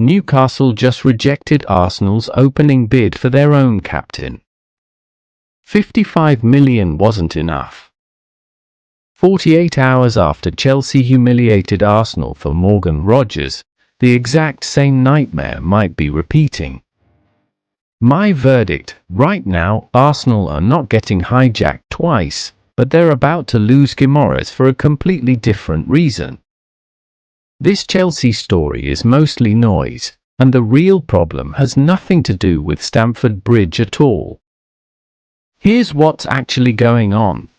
Newcastle just rejected Arsenal's opening bid for their own captain. 55 million wasn't enough. 48 hours after Chelsea humiliated Arsenal for Morgan Rogers, the exact same nightmare might be repeating. My verdict: right now, Arsenal are not getting hijacked twice, but they're about to lose Guimaraes for a completely different reason. This Chelsea story is mostly noise, and the real problem has nothing to do with Stamford Bridge at all. Here's what's actually going on.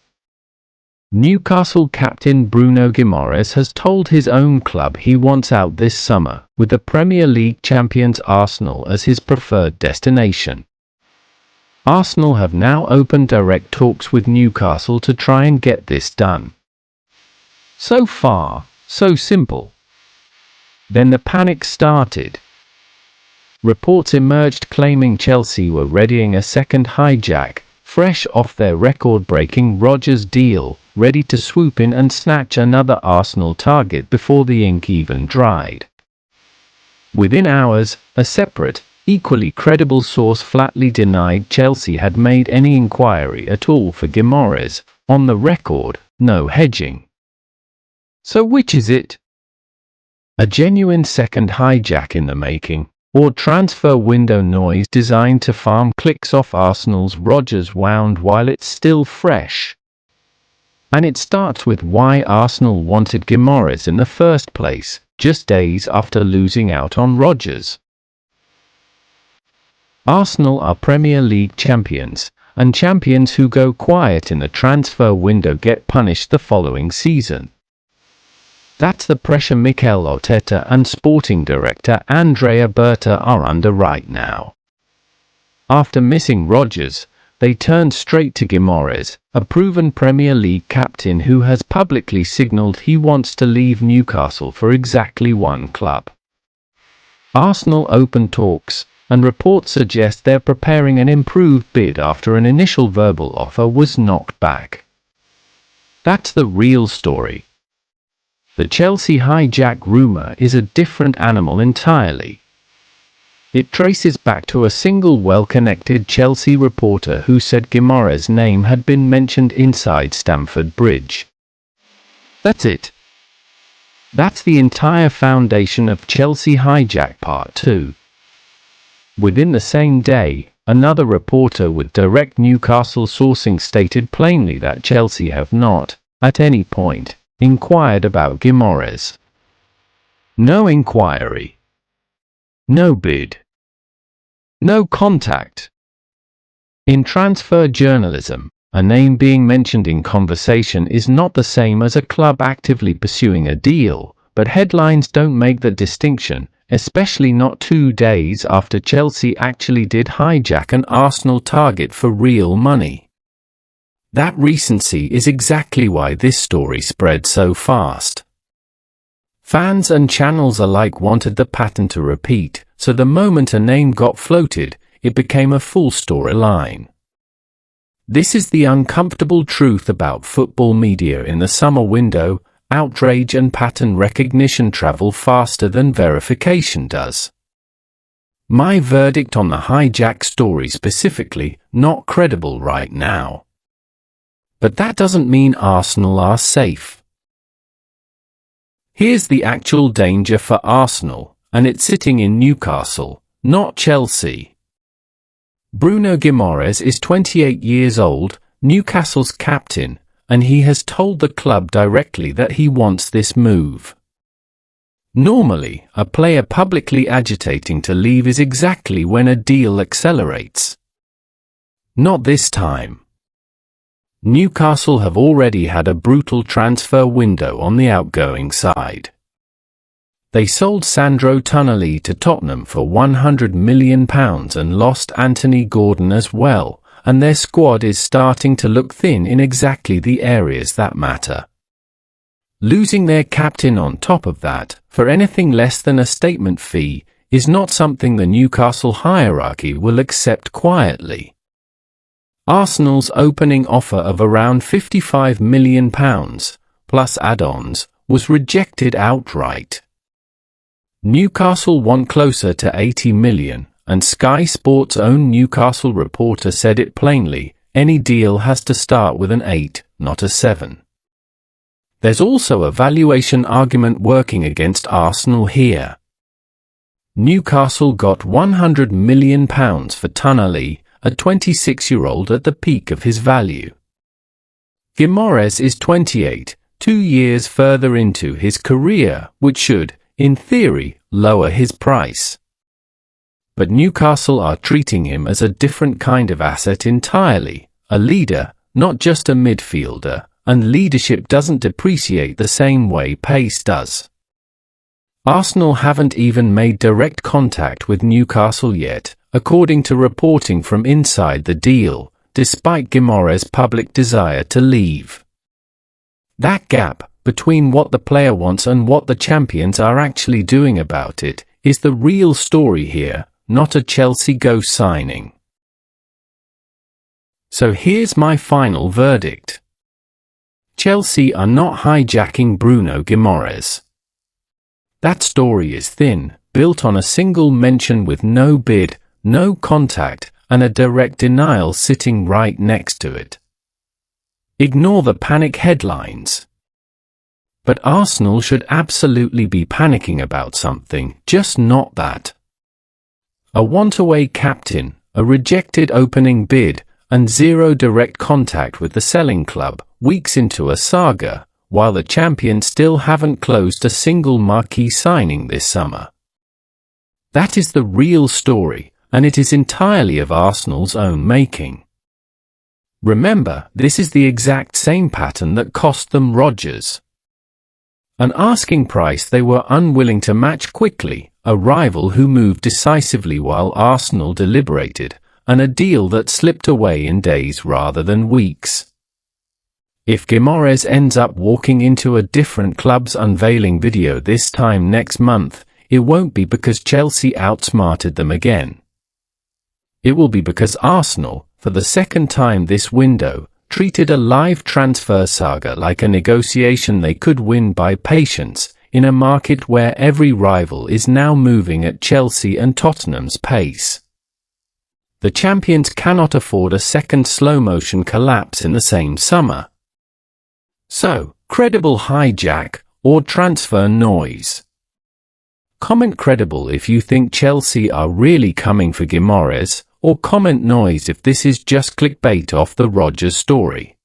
Newcastle captain Bruno Guimaraes has told his own club he wants out this summer, with the Premier League champions Arsenal as his preferred destination. Arsenal have now opened direct talks with Newcastle to try and get this done. So far, so simple. Then the panic started. Reports emerged claiming Chelsea were readying a second hijack, fresh off their record-breaking Rodgers deal, ready to swoop in and snatch another Arsenal target before the ink even dried. Within hours, a separate, equally credible source flatly denied Chelsea had made any inquiry at all for Guimaraes. On the record, no hedging. So which is it? A genuine second hijack in the making, or transfer window noise designed to farm clicks off Arsenal's Rodgers wound while it's still fresh? And it starts with why Arsenal wanted Guimaraes in the first place, just days after losing out on Rodgers. Arsenal are Premier League champions, and champions who go quiet in the transfer window get punished the following season. That's the pressure Mikel Arteta and sporting director Andrea Berta are under right now. After missing Rodgers, they turned straight to Guimaraes, a proven Premier League captain who has publicly signalled he wants to leave Newcastle for exactly one club. Arsenal opened talks, and reports suggest they're preparing an improved bid after an initial verbal offer was knocked back. That's the real story. The Chelsea hijack rumour is a different animal entirely. It traces back to a single well-connected Chelsea reporter who said Guimaraes' name had been mentioned inside Stamford Bridge. That's it. That's the entire foundation of Chelsea Hijack Part 2. Within the same day, another reporter with direct Newcastle sourcing stated plainly that Chelsea have not, at any point, inquired about Guimaraes. No inquiry. No bid. No contact. In transfer journalism, a name being mentioned in conversation is not the same as a club actively pursuing a deal, but headlines don't make the distinction, especially not 2 days after Chelsea actually did hijack an Arsenal target for real money. That recency is exactly why this story spread so fast. Fans and channels alike wanted the pattern to repeat, so the moment a name got floated, it became a full storyline. This is the uncomfortable truth about football media in the summer window: outrage and pattern recognition travel faster than verification does. My verdict on the hijack story specifically: not credible right now. But that doesn't mean Arsenal are safe. Here's the actual danger for Arsenal, and it's sitting in Newcastle, not Chelsea. Bruno Guimaraes is 28 years old, Newcastle's captain, and he has told the club directly that he wants this move. Normally, a player publicly agitating to leave is exactly when a deal accelerates. Not this time. Newcastle have already had a brutal transfer window on the outgoing side. They sold Sandro Tonali to Tottenham for £100 million and lost Anthony Gordon as well, and their squad is starting to look thin in exactly the areas that matter. Losing their captain on top of that, for anything less than a statement fee, is not something the Newcastle hierarchy will accept quietly. Arsenal's opening offer of around £55 million, plus add-ons, was rejected outright. Newcastle want closer to 80 million, and Sky Sports' own Newcastle reporter said it plainly, any deal has to start with an 8, not a 7. There's also a valuation argument working against Arsenal here. Newcastle got £100 million for Tonali, a 26-year-old at the peak of his value. Guimaraes is 28, 2 years further into his career, which should, in theory, lower his price. But Newcastle are treating him as a different kind of asset entirely, a leader, not just a midfielder, and leadership doesn't depreciate the same way pace does. Arsenal haven't even made direct contact with Newcastle yet, according to reporting from inside the deal, despite Guimaraes' public desire to leave. That gap between what the player wants and what the champions are actually doing about it is the real story here, not a Chelsea ghost signing. So here's my final verdict. Chelsea are not hijacking Bruno Guimaraes. That story is thin, built on a single mention with no bid, no contact, and a direct denial sitting right next to it. Ignore the panic headlines. But Arsenal should absolutely be panicking about something, just not that. A want-away captain, a rejected opening bid, and zero direct contact with the selling club, weeks into a saga, while the champions still haven't closed a single marquee signing this summer. That is the real story, and it is entirely of Arsenal's own making. Remember, this is the exact same pattern that cost them Rodgers. An asking price they were unwilling to match quickly, a rival who moved decisively while Arsenal deliberated, and a deal that slipped away in days rather than weeks. If Guimaraes ends up walking into a different club's unveiling video this time next month, it won't be because Chelsea outsmarted them again. It will be because Arsenal, for the second time this window, treated a live transfer saga like a negotiation they could win by patience, in a market where every rival is now moving at Chelsea and Tottenham's pace. The champions cannot afford a second slow-motion collapse in the same summer. So, credible hijack, or transfer noise? Comment credible if you think Chelsea are really coming for Guimaraes, or comment noise if this is just clickbait off the Rodgers story.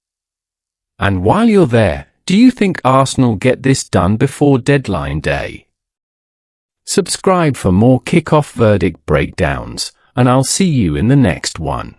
And while you're there, do you think Arsenal get this done before deadline day? Subscribe for more kickoff verdict breakdowns, and I'll see you in the next one.